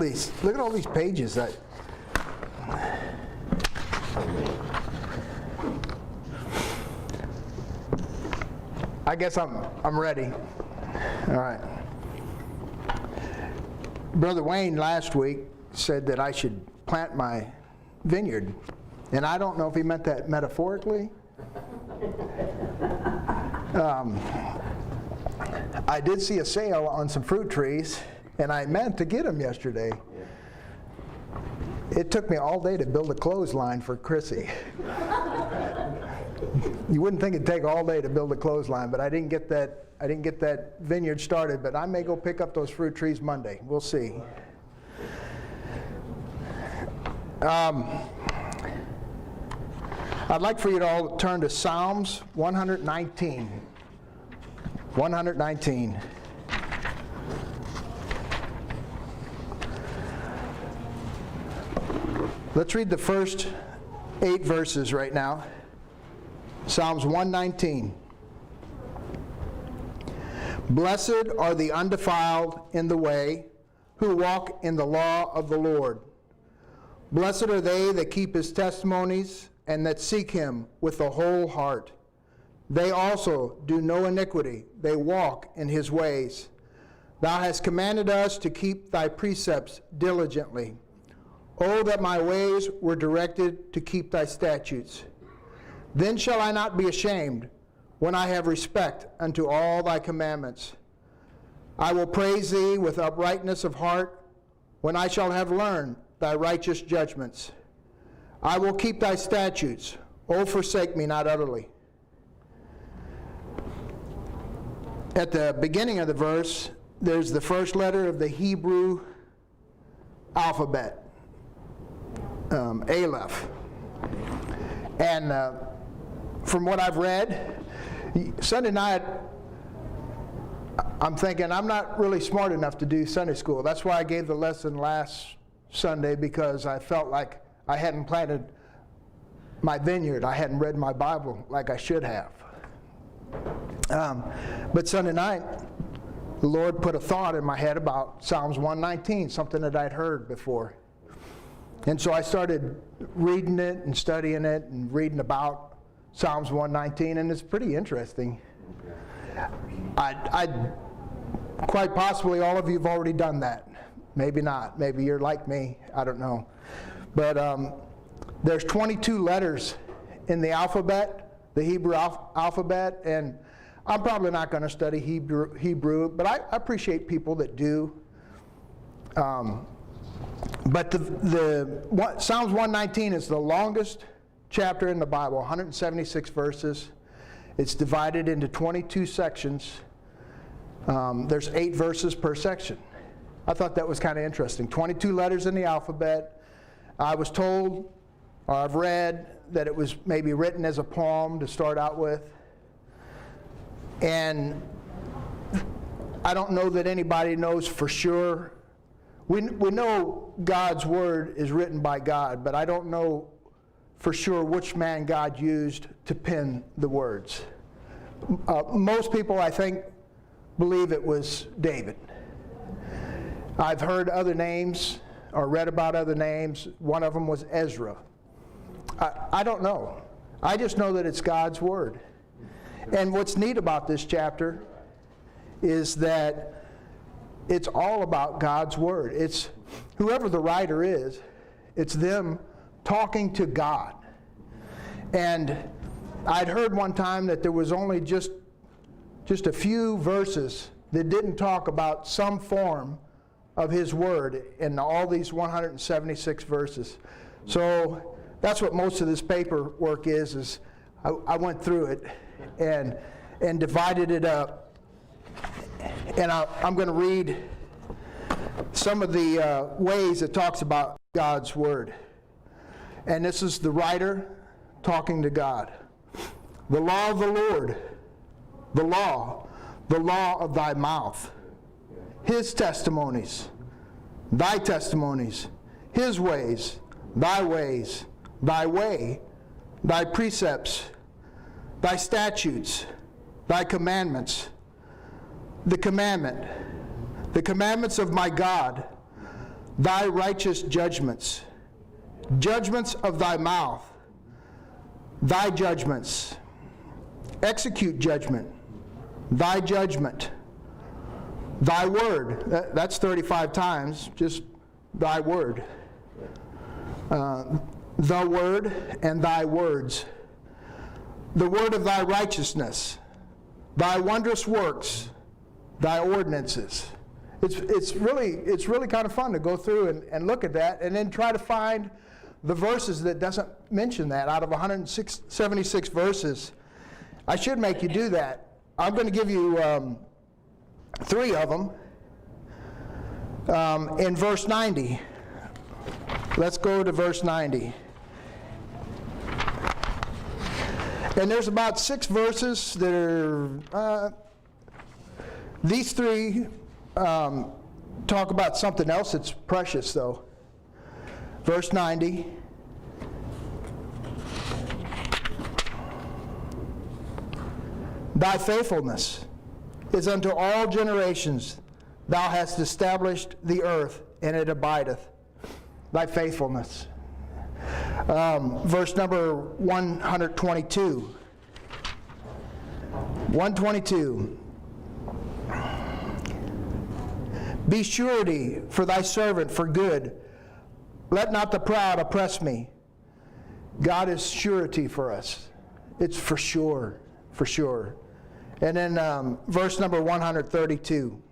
Look at all these pages. I guess I'm ready. All right. Brother Wayne last week said that I should plant my vineyard, and I don't know if he meant that metaphorically. I did see a sale on some fruit trees, and I meant to get them yesterday. It took me all day to build a clothesline for Chrissy. You wouldn't think it'd take all day to build a clothesline, but I didn't get that vineyard started. But I may go pick up those fruit trees Monday. We'll see. I'd like for you to all turn to Psalms 119. 119. Let's read the first 8 verses right now. Psalms 119. Blessed are the undefiled in the way, who walk in the law of the Lord. Blessed are they that keep his testimonies, and that seek him with the whole heart. They also do no iniquity, they walk in his ways. Thou hast commanded us to keep thy precepts diligently. Oh, that my ways were directed to keep thy statutes. Then shall I not be ashamed when I have respect unto all thy commandments. I will praise thee with uprightness of heart when I shall have learned thy righteous judgments. I will keep thy statutes. O forsake me not utterly. At the beginning of the verse, there's the first letter of the Hebrew alphabet. Aleph. And from what I've read, Sunday night, I'm thinking I'm not really smart enough to do Sunday school. That's why I gave the lesson last Sunday, because I felt like I hadn't planted my vineyard. I hadn't read my Bible like I should have. But Sunday night, the Lord put a thought in my head about Psalms 119, something that I'd heard before. And so I started reading it and studying it and reading about Psalms 119, and it's pretty interesting. I quite possibly all of you have already done that. Maybe not. Maybe you're like me. I don't know. But there's 22 letters in the alphabet, the Hebrew alphabet, and I'm probably not going to study Hebrew, but I appreciate people that do. But Psalms 119 is the longest chapter in the Bible, 176 verses. It's divided into 22 sections. There's 8 verses per section. I thought that was kind of interesting. 22 letters in the alphabet. I was told, or I've read, that it was maybe written as a poem to start out with. And I don't know that anybody knows for sure. We know God's word is written by God, but I don't know for sure which man God used to pen the words. Most people, I think, believe it was David. I've heard other names or read about other names. One of them was Ezra. I don't know. I just know that it's God's word. And what's neat about this chapter is that it's all about God's word. It's whoever the writer is, it's them talking to God. And I'd heard one time that there was only just a few verses that didn't talk about some form of his word in all these 176 verses. So that's what most of this paperwork is I went through it and divided it up. And I'm going to read some of the ways it talks about God's word. And this is the writer talking to God. The law of the Lord, the law of thy mouth, his testimonies, thy testimonies, his ways, thy way, thy precepts, thy statutes, thy commandments, the commandments of my God, thy righteous judgments, judgments of thy mouth, thy judgments. Execute judgment, thy judgment, thy word. That's 35 times, just thy word. The word and thy words. The word of thy righteousness, thy wondrous works, thy ordinances. It's really kind of fun to go through and look at that and then try to find the verses that doesn't mention that. Out of 176 verses, I should make you do that. I'm going to give you 3 of them. In verse 90. Let's go to verse 90. And there's about 6 verses that are, these 3 talk about something else that's precious, though. Verse 90. Thy faithfulness is unto all generations. Thou hast established the earth, and it abideth. Thy faithfulness. Verse number 122. 122. Be surety for thy servant for good. Let not the proud oppress me. God is surety for us. It's for sure, for sure. And then verse number 132.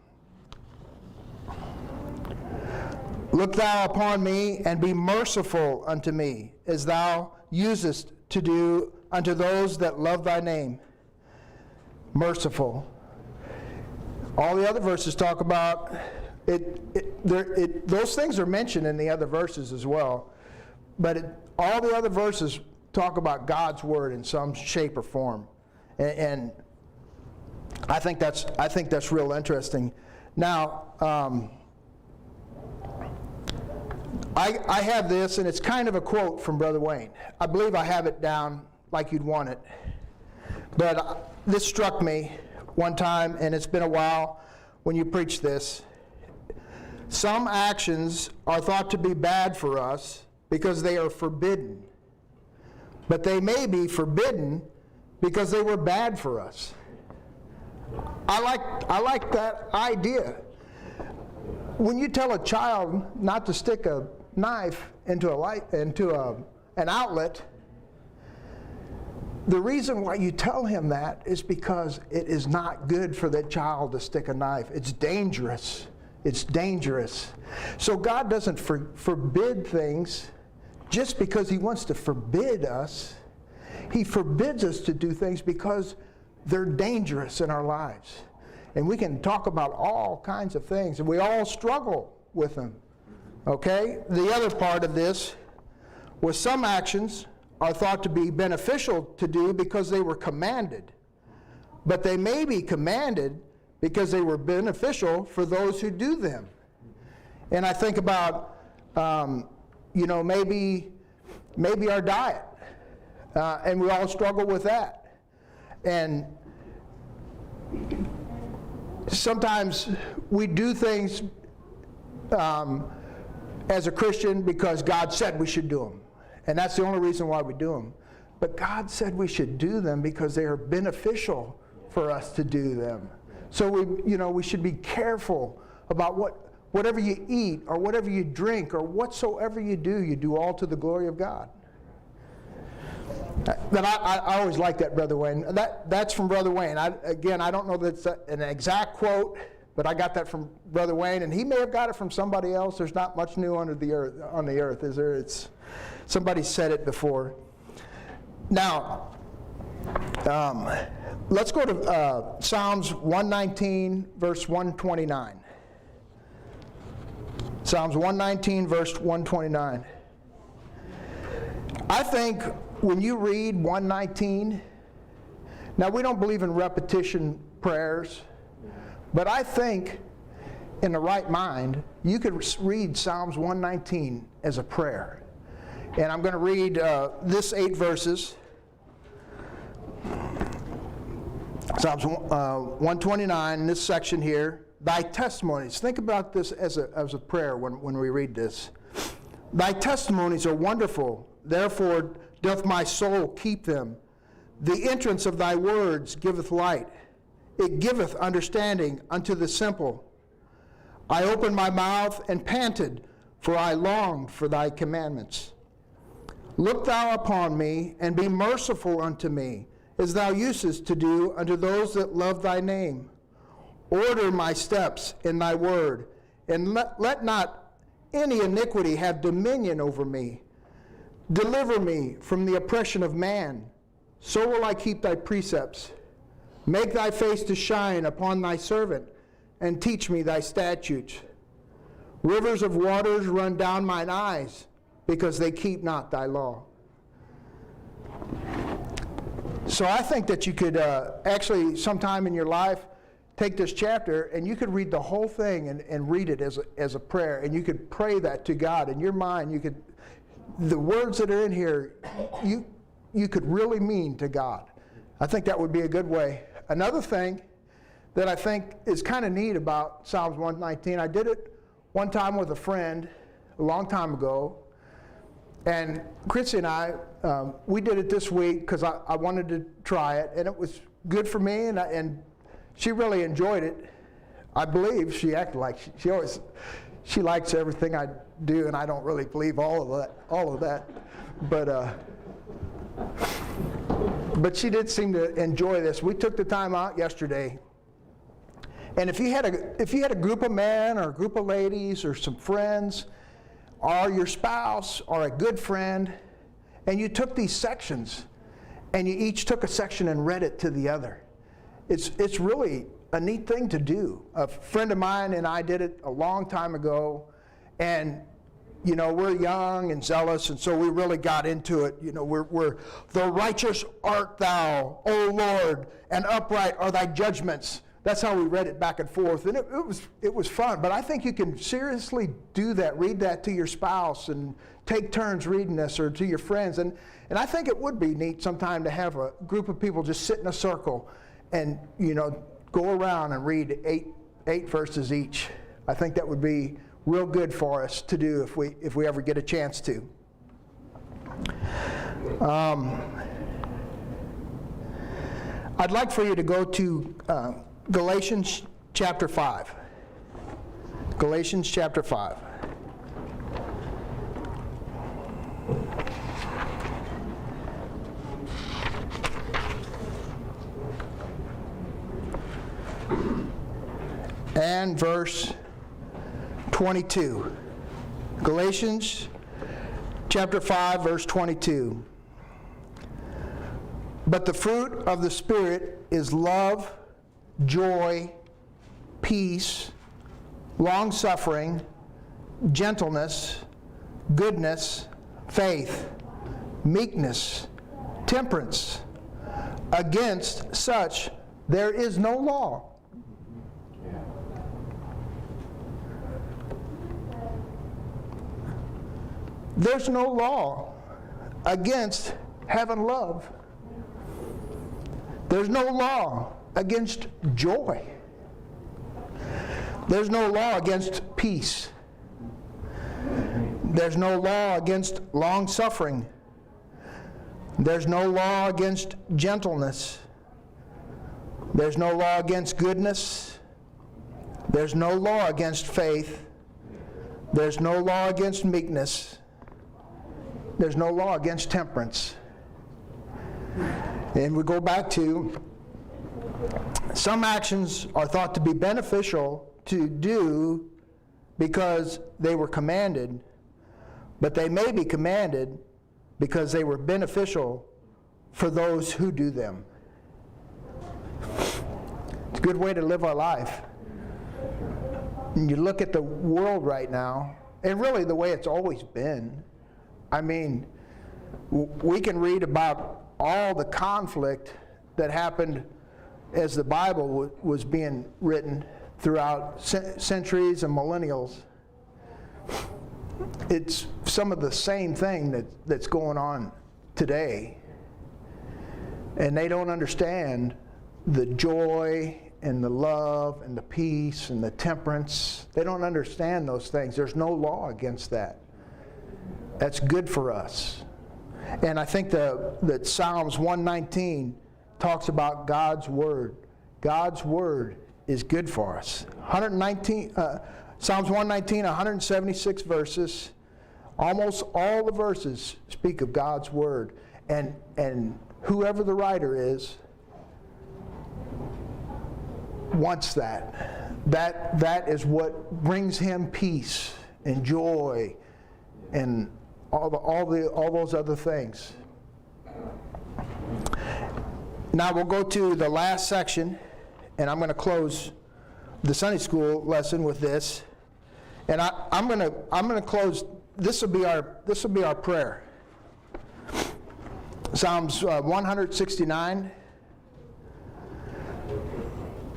Look thou upon me, and be merciful unto me, as thou usest to do unto those that love thy name. Merciful. All the other verses talk about those things are mentioned in the other verses as well, but all the other verses talk about God's word in some shape or form, and I think that's real interesting. Now, I have this, and it's kind of a quote from Brother Wayne. I believe I have it down like you'd want it, but this struck me one time, and it's been a while when you preach this. Some actions are thought to be bad for us because they are forbidden, but they may be forbidden because they were bad for us. I like that idea. When you tell a child not to stick a knife into an outlet, the reason why you tell him that is because it is not good for that child to stick a knife. It's dangerous. It's dangerous. So God doesn't forbid things just because he wants to forbid us. He forbids us to do things because they're dangerous in our lives. And we can talk about all kinds of things, and we all struggle with them. Okay? The other part of this was some actions are thought to be beneficial to do because they were commanded. But they may be commanded because they were beneficial for those who do them. And I think about, maybe our diet. And we all struggle with that. And sometimes we do things as a Christian because God said we should do them. And that's the only reason why we do them. But God said we should do them because they are beneficial for us to do them. So we should be careful about whatever you eat or whatever you drink or whatsoever you do all to the glory of God. But I always like that, Brother Wayne. That's from Brother Wayne. I don't know that it's an exact quote, but I got that from Brother Wayne, and he may have got it from somebody else. There's not much new on the earth, is there? Somebody said it before. Now, let's go to Psalms 119, verse 129. Psalms 119, verse 129. I think when you read 119, now we don't believe in repetition prayers, but I think in the right mind, you could read Psalms 119 as a prayer. And I'm going to read this 8 verses. Psalms 129, in this section here, thy testimonies. Think about this as a prayer when we read this. Thy testimonies are wonderful, therefore doth my soul keep them. The entrance of thy words giveth light. It giveth understanding unto the simple. I opened my mouth and panted, for I longed for thy commandments. Look thou upon me, and be merciful unto me, as thou usest to do unto those that love thy name. Order my steps in thy word, and let not any iniquity have dominion over me. Deliver me from the oppression of man, so will I keep thy precepts. Make thy face to shine upon thy servant, and teach me thy statutes. Rivers of waters run down mine eyes, because they keep not thy law. So I think that you could actually sometime in your life take this chapter and you could read the whole thing and read it as a prayer, and you could pray that to God in your mind. You could, the words that are in here, you could really mean to God. I think that would be a good way. Another thing that I think is kind of neat about Psalms 119, I did it one time with a friend a long time ago, and Chrissy and I, we did it this week because I wanted to try it, and it was good for me, and she really enjoyed it. I believe she acted like she likes everything I do, and I don't really believe all of that, but she did seem to enjoy this. We took the time out yesterday. And if you had a group of men or a group of ladies or some friends or your spouse or a good friend, and you took these sections and you each took a section and read it to the other, it's really a neat thing to do. A friend of mine and I did it a long time ago, and you know, we're young and zealous, and so we really got into it. You know, we're the righteous art thou, O Lord, and upright are thy judgments. That's how we read it back and forth, and it was fun. But I think you can seriously do that. Read that to your spouse and take turns reading this, or to your friends. And I think it would be neat sometime to have a group of people just sit in a circle and, you know, go around and read eight verses each. I think that would be real good for us to do if we ever get a chance to. I'd like for you to go to Galatians chapter 5. Galatians chapter 5. And verse 22. Galatians chapter 5, verse 22. But the fruit of the Spirit is love, joy, peace, long-suffering, gentleness, goodness, faith, meekness, temperance. Against such there is no law. There's no law against having love. There's no law against joy. There's no law against peace. There's no law against long-suffering. There's no law against gentleness. There's no law against goodness. There's no law against faith. There's no law against meekness. There's no law against temperance. And we go back to some actions are thought to be beneficial to do because they were commanded, but they may be commanded because they were beneficial for those who do them. It's a good way to live our life. And you look at the world right now, and really the way it's always been. I mean, we can read about all the conflict that happened as the Bible was being written throughout centuries and millennials. It's some of the same thing that's going on today. And they don't understand the joy and the love and the peace and the temperance. They don't understand those things. There's no law against that. That's good for us. And I think that Psalms 119 talks about God's Word. God's Word is good for us. Psalms 119, 176 verses. Almost all the verses speak of God's Word. And whoever the writer is wants that. That is what brings him peace and joy and all those other things. Now we'll go to the last section, and I'm going to close the Sunday school lesson with this. And I'm going to close. This will be our prayer. Psalms 169.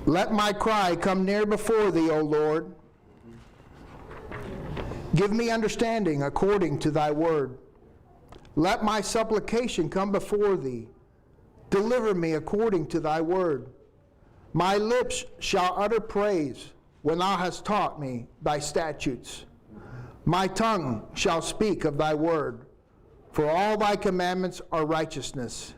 Let my cry come near before thee, O Lord. Give me understanding according to thy word. Let my supplication come before thee. Deliver me according to thy word. My lips shall utter praise when thou hast taught me thy statutes. My tongue shall speak of thy word, for all thy commandments are righteousness.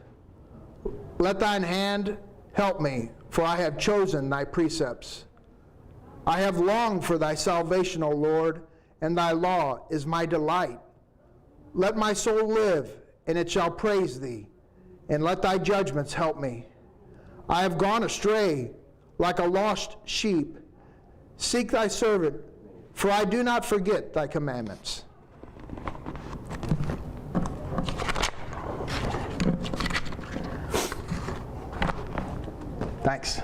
Let thine hand help me, for I have chosen thy precepts. I have longed for thy salvation, O Lord, and thy law is my delight. Let my soul live, and it shall praise thee, and let thy judgments help me. I have gone astray like a lost sheep. Seek thy servant, for I do not forget thy commandments. Thanks.